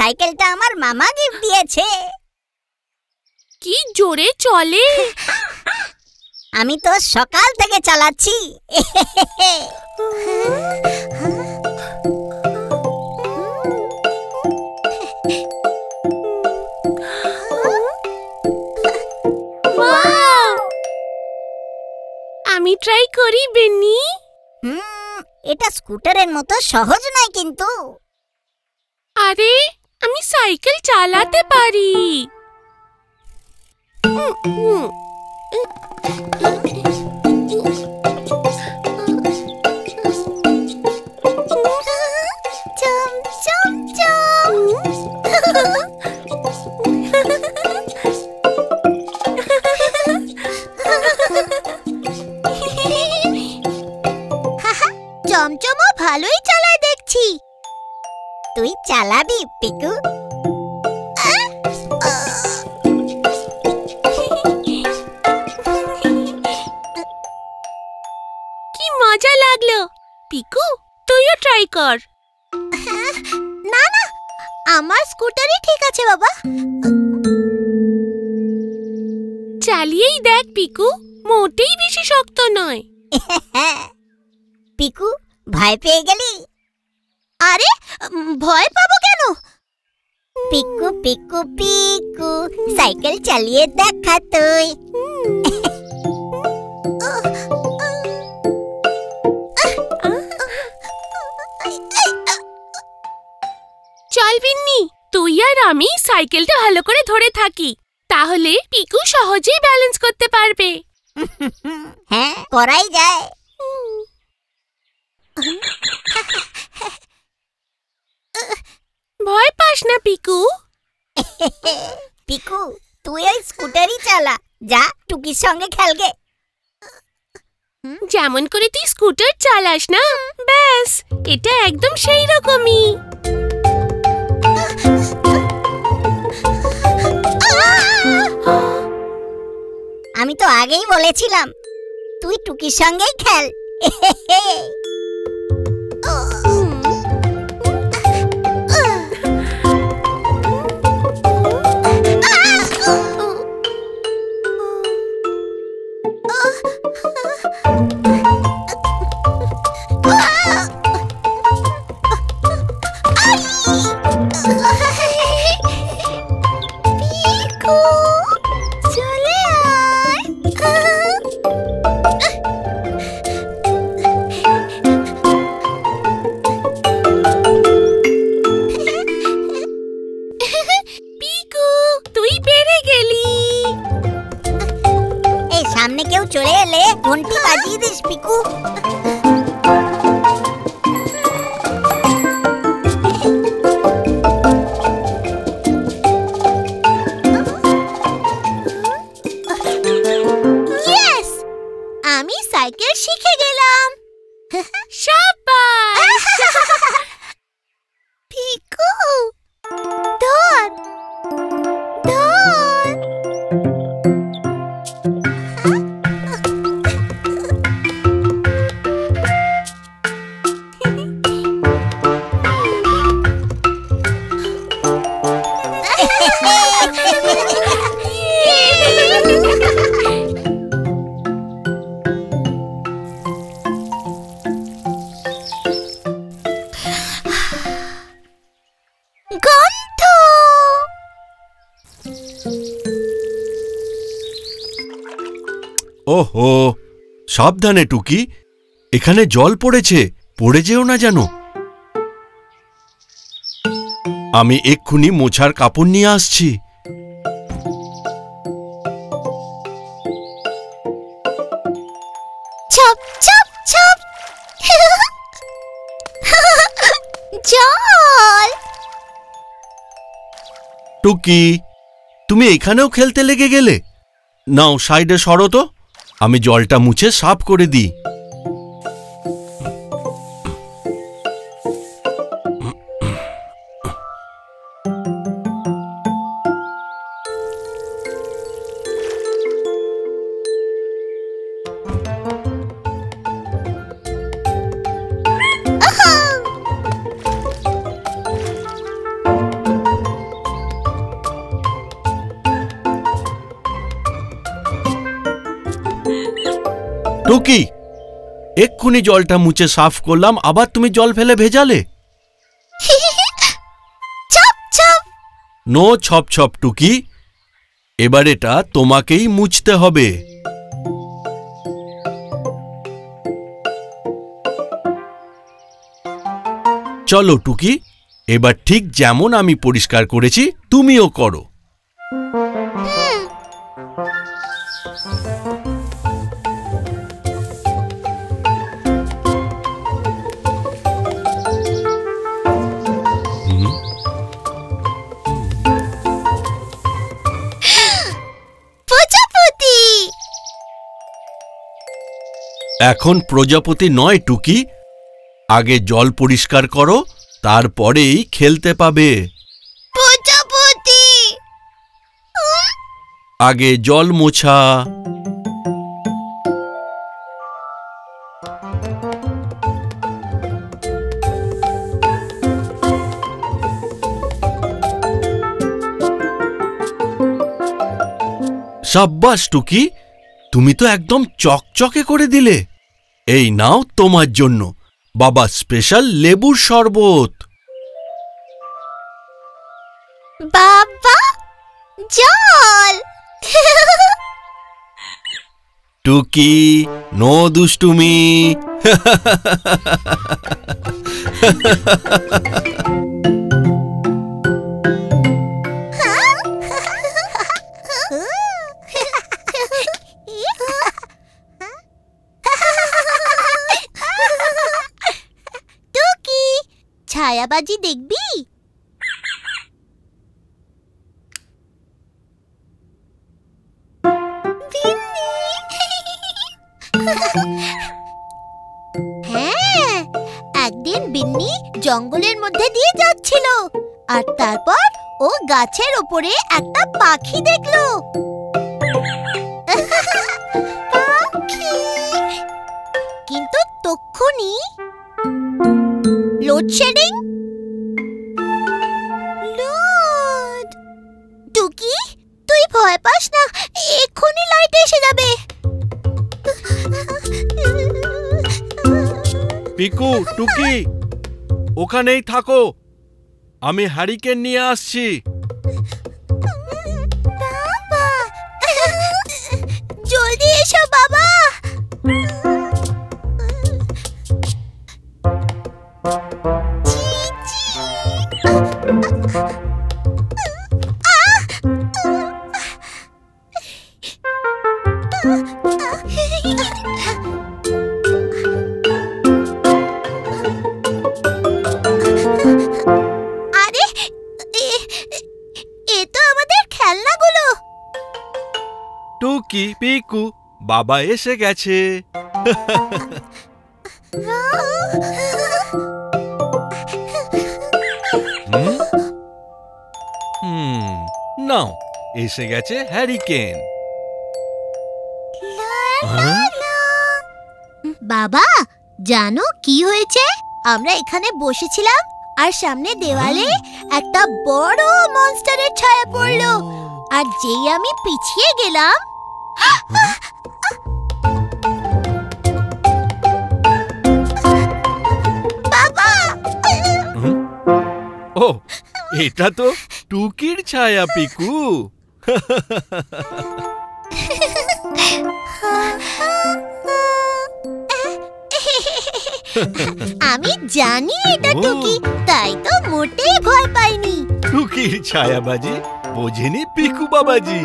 সাইকেলটা আমার মামা গিফট দিয়েছে। কি জোরে চলে! আমি তো সকাল থেকে চালাচ্ছি। আমি ট্রাই করি বেনি। এটা স্কুটারের মতো সহজ নয় কিন্তু। আরে আমি সাইকেল চালাতে পারি। চমচমও ভালোই চালায় দেখছি। তুই চালাবি পিকু? কি মজা লাগলো। পিকু তুইও ট্রাই কর। না না, আমার স্কুটারই ঠিক আছে বাবা। চালিয়েই দেখ পিকু, মোটেই বেশি শক্ত নয়। পিকু ভয় পেয়ে গেলি? আরে ভয় পাবো কেন? পিকু পিকু পিকু সাইকেল চালিয়ে দেখা তুই। চল বিন্নি, তুই আর আমি সাইকেলটা ভালো করে ধরে থাকি, তাহলে পিকু সহজেই ব্যালেন্স করতে পারবে। হ্যাঁ, করাই যায়। ভয় পাস না পিকু। পিকু তুই ওই স্কুটারই চালা, যা টুকির সঙ্গে খেলগে। যেমন করে তুই স্কুটার চালাস না, ব্যাস এটা একদম সেই রকমই। আমি তো আগেই বলেছিলাম তুই টুকির সঙ্গেই খেল। সামনে কেউ চলে এলে ঘন্টি বাজিয়ে দিস পিকু। ইয়েস, আমি সাইকেল শিখে গেলাম। শাবাশ পিকু, ধর ধর। ওহো, সাবধানে টুকি, এখানে জল পড়েছে, পড়ে যেও না যেন। আমি এক্ষুনি মোছার কাপড় নিয়ে আসছি। ছপ ছপ ছপ। জল। টুকি, তুমি এখানেও খেলতে লেগে গেলে? নাও সাইডে সরো তো, আমি জলটা মুছে সাফ করে দিই। টুকি, এক্ষুনি জলটা মুছে সাফ করলাম, আবার তুমি জল ফেলে ভেজালে। ছপ ছপ। নো ছপ ছপ টুকি, এবার এটা তোমাকেই মুছতে হবে। চলো টুকি, এবার ঠিক যেমন আমি পরিষ্কার করেছি তুমিও করো। প্রজাপতি। এখন প্রজাপতি নয় টুকি, আগে জল পরিষ্কার করো, তারপরেই খেলতে পাবে। প্রজাপতি। আগে জল মোছা। সাব্বাস টুকি, তুমি তো একদম চকচকে করে দিলে। এই নাও তোমার জন্য বাবা স্পেশাল লেবুর শরবত। বাবা, জল। টুকি, নো দুষ্টুমি। টুকি, ছায়াবাজি দেখবি? হ্যাঁ, একদিন বিন্নি জঙ্গলের মধ্যে দিয়ে যাচ্ছিল, আর তারপর ও গাছের ওপরে একটা পাখি দেখলো। পাখি। কিন্তু তক্ষুনি লোডশেডিং। লোড। টুকি, তুই ভয় পাস না, এক্ষুনি লাইট এসে যাবে। পিকু, টুকি, ওখানেই থাকো, আমি হ্যারিকেন নিয়ে আসছি। বাবা, জলদি এসো বাবা। আরে, এ তো আমাদের খেলনাগুলো। টুকি, পিকু, বাবা এসে গেছে। নাও, এসে গেছে হ্যারিকেন। বাবা, জানো কি হয়েছে? আমরা এখানে বসেছিলাম আর সামনে দেওয়ালে একটা বড় মনস্টারের ছায়া পড়লো, আর যেই আমি পিছিয়ে গেলাম, বাবা। ও, এটা তো টুকির ছায়া পিকু। আমি জানি এটা টুকি, তাই তো মোটেই ভয় পাইনি। টুকির ছায়াবাজি বোঝেনি পিকু বাবাজি।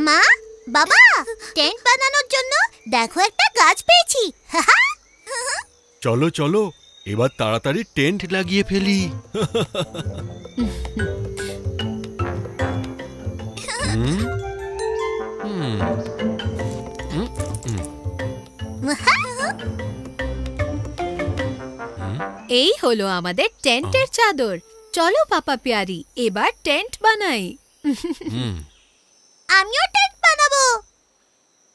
মা, বাবা, টেন্ট বানানোর জন্য দেখো একটা গাছ পেয়েছি। চলো চলো, এবার তাড়াতাড়ি টেন্ট লাগিয়ে ফেলি। এই হলো আমাদের টেন্টের চাদর। চলো পাপা প্যারি, এবার টেন্ট বানাই। আমিও টেন্ট বানাবো।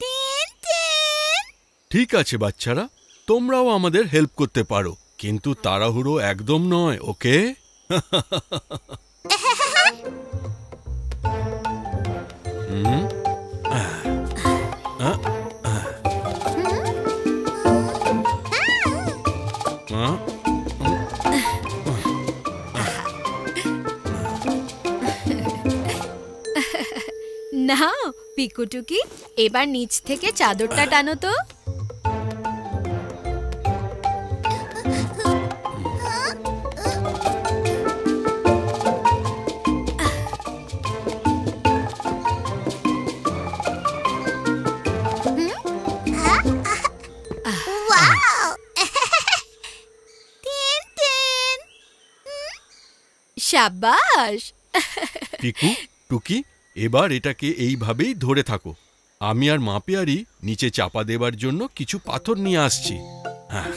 Tent tent. ঠিক আছে বাচ্চারা, তোমরাও আমাদের হেল্প করতে পারো, কিন্তু তাড়াহুড়ো একদম নয়, ওকে? নাও পিকুটুকি, এবার নিচ থেকে চাদরটা টানো তো। ওয়াও! Tent tent. সাবাস। পিকু, টুকি, এবার এটাকে এইভাবেই ধরে থাকো। আমি আর মা পেয়ারি নিচে চাপা দেবার জন্য কিছু পাথর নিয়ে আসছি। হ্যাঁ,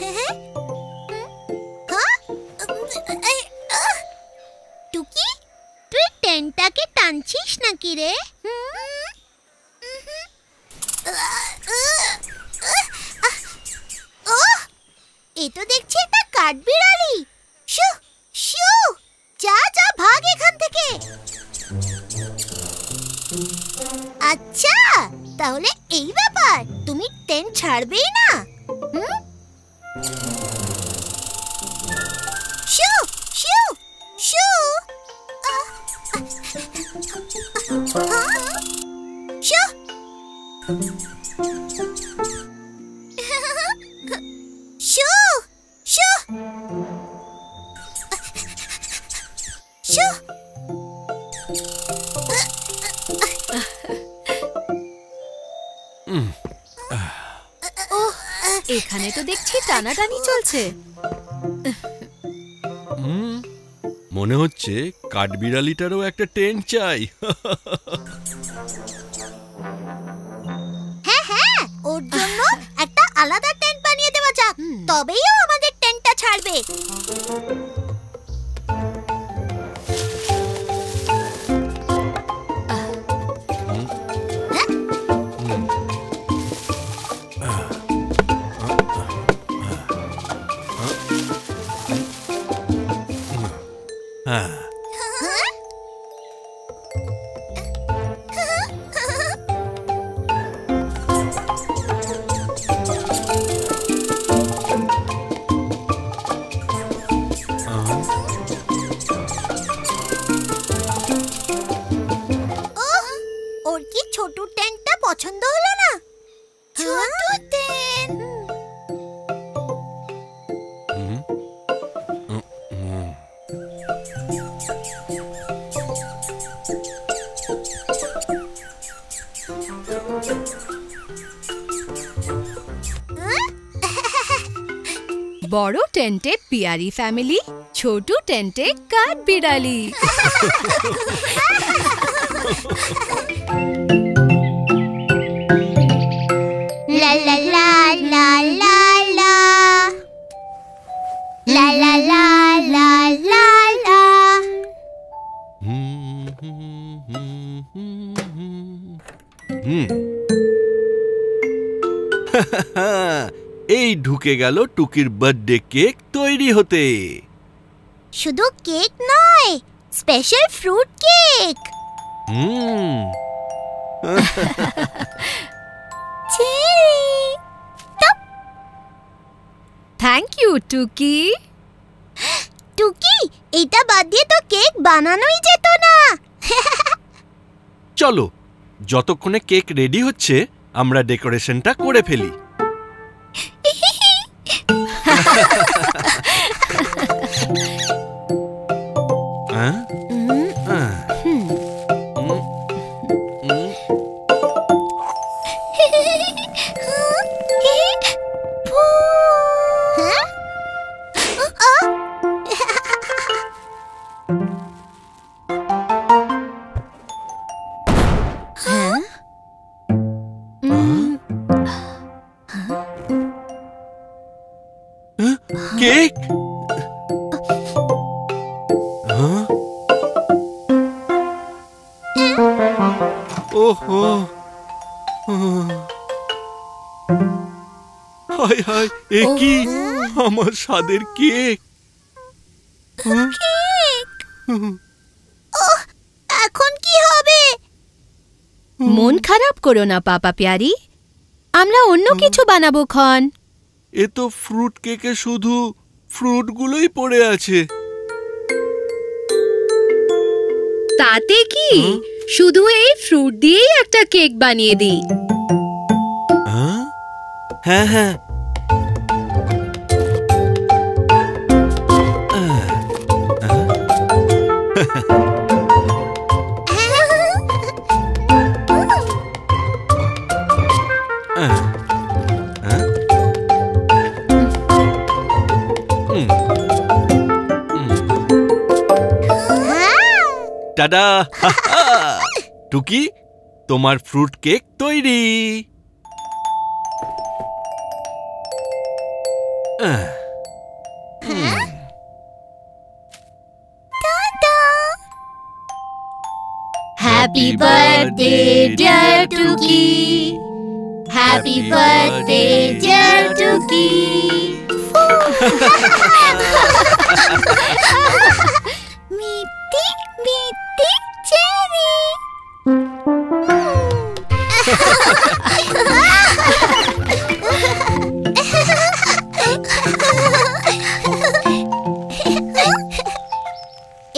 টুকি, তুই টেন্টটাকে টানছিস নাকি রে? এ তো দেখছি একটা কাঠবিড়ালি। শু শু, যা যা, ভাগ এখান থেকে। আচ্ছা, তাহলে এই ব্যাপার, তুমি টেন্ট ছাড়বেই না? শু শু শু। শু। শু শু শু। এখানে তো দেখছি টানাটানি চলছে। মনে হচ্ছে কাঠবিড়ালিটারও একটা টেন্ট চাই। হ্যাঁ হ্যাঁ, ওর জন্য একটা আলাদা টেন্ট বানিয়ে দেওয়া যাক, তবেই ও আমাদের টেন্টটা ছাড়বে। হ্যাঁ, ওর কি ছোট টেন্টটা পছন্দ হলো না? ছোট টেন্ট। বড় টেন্টে পিয়ারি ফ্যামিলি, ছোট টেন্টে কাঠবিড়ালি। লা লা লা লা লা লা লা লা লা লা লা লা। এই ঢুকে গেল টুকির বার্থডে কেক তৈরি হতে। শুধু কেক নয়, special fruit cake. Thank you Tuki. Tuki, এটা বাদ দিয়ে তো কেক বানানোই যেত না। চলো, যতক্ষণে কেক রেডি হচ্ছে আমরা ডেকোরেশনটা করে ফেলি। কেক? হ্যাঁ? ওহো, হায় হায়, এ কি আমার স্বাদের কেক? এখন কি হবে? মন খারাপ করো না পাপা প্যারি, আমরা অন্য কিছু বানাবো খন। এ তো ফ্রুট কেকে শুধু ফ্রুটগুলোই পড়ে আছে। তাতে কি, শুধু এই ফ্রুট দিয়েই একটা কেক বানিয়ে দিই। হ্যাঁ হ্যাঁ, টাডা! টুকি, তোমার ফ্রুট কেক তৈরি। Happy birthday, dear Tuki. Happy birthday, dear Tuki. মিটি মিটি চেরি।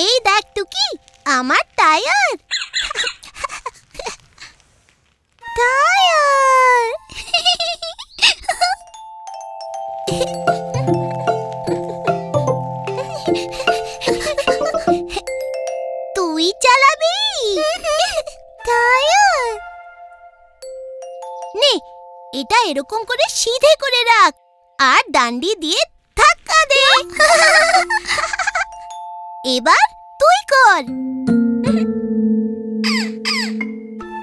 এই দেখ টুকি, আমার টায়ার। টায়ার। তুই চালাবি টায়ার? নে, এটা এরকম করে সিধে করে রাখ আর ডান্ডি দিয়ে ধাক্কা দে। এবার তুই কর।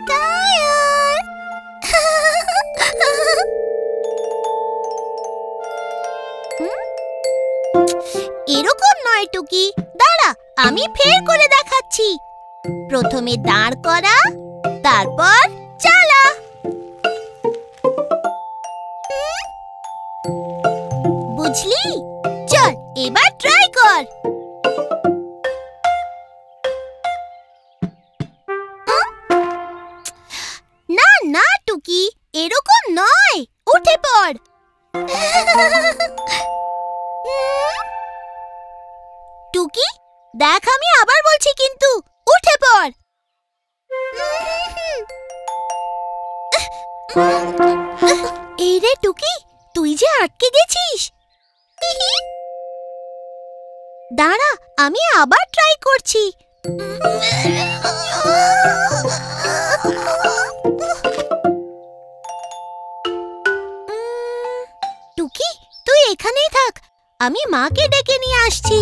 টায়ার। এরকম নয় টুকি, দাঁড়া, আমি ফের করে দেখাচ্ছি। প্রথমে দাঁড় করা, তারপর চালা। বুঝলি? চল এবার ট্রাই কর। না না টুকি, এরকম নয়, উঠে পড়। টুকি, দেখ আমি আবার বলছি কিন্তু, উঠে পড়। এই রে টুকি, তুই যে আটকে গেছিস। দাঁড়া, আমি আবার ট্রাই করছি। টুকি, তুই এখানেই থাক, আমি মাকে ডেকে নিয়ে আসছি।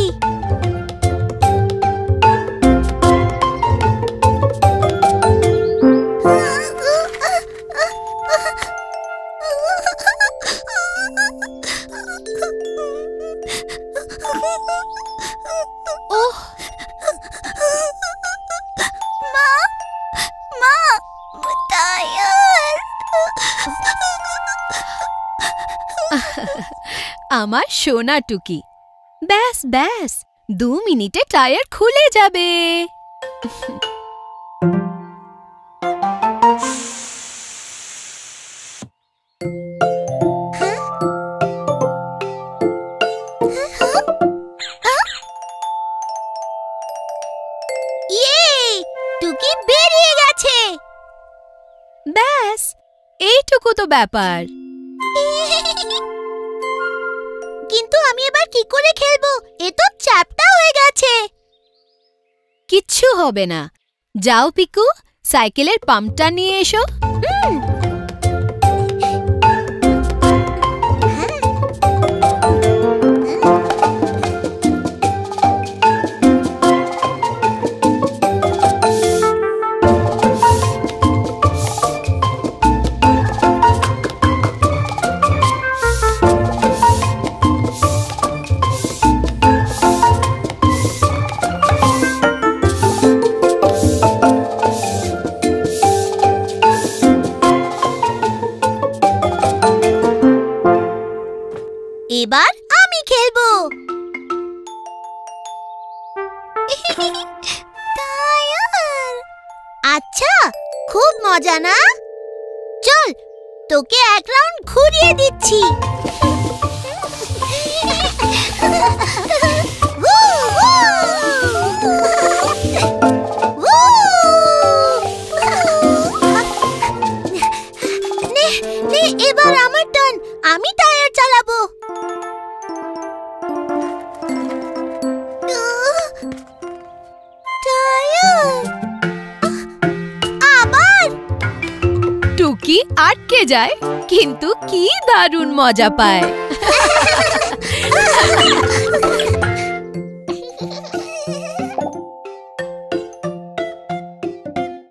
আমার সোনা টুকি, ব্যাস ব্যাস, 2 মিনিটে টায়ার খুলে যাবে। টুকি বেরিয়ে গেছে। ব্যাস, এইটুকু তো ব্যাপার। কিন্তু আমি এবার কি করে খেলবো? এ তো চ্যাপ্টা হয়ে গেছে। কিচ্ছু হবে না, যাও পিকু, সাইকেলের পাম্পটা নিয়ে এসো। এবার আমি খেলবো। আচ্ছা, খুব মজা না? চল, তোকে এক রাউন্ড ঘুরিয়ে দিচ্ছি। এবার আমার টার্ন, আমি টায়ার চালাবো। আবার টুকি আটকে যায়, কিন্তু কি দারুণ মজা পায়।